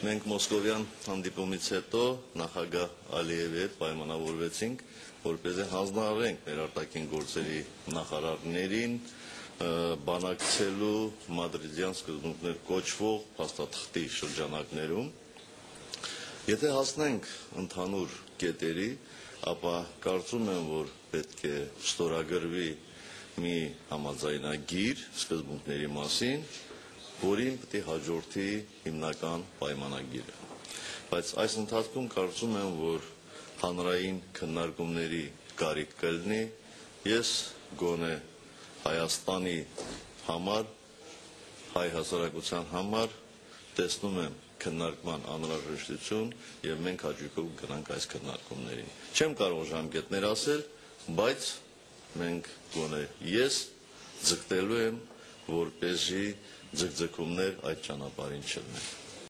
Մենք Մոսկովյան հանդիպումից հետո նախագահ Ալիևի հետ պայմանավորվեցինք, որպեսզի հանձնարարենք մեր արտաքին գործերի նախարարներին բանակցելու մադրիդյան սկզբունքներ կոչվող փաստաթղթի շրջանակներում։ Եթե հասնենք ընդհանուր կետերի, ապա կարծում եմ, որ պետք է ստորագրվի մի համաձայնագիր սկզբունքների մասին, որին պետք է հաջորդի հիմնական պայմանագիրը։ Բայց այս ընթացքում կարծում եմ, որ հանրային քննարկումների կարիք կլինի, ես գոնե Հայաստանի համար, հայ հասարակության համար տեսնում եմ քննարկման անհրաժեշտություն եւ մենք հաջողով գնանք այս քննարկումներին։ Չեմ կարող ժամկետներ ասել, բայց մենք գոնե ես ձգտելու եմ, որպեսզի ձգձգումներ այդ ճանապարհին չլինեն։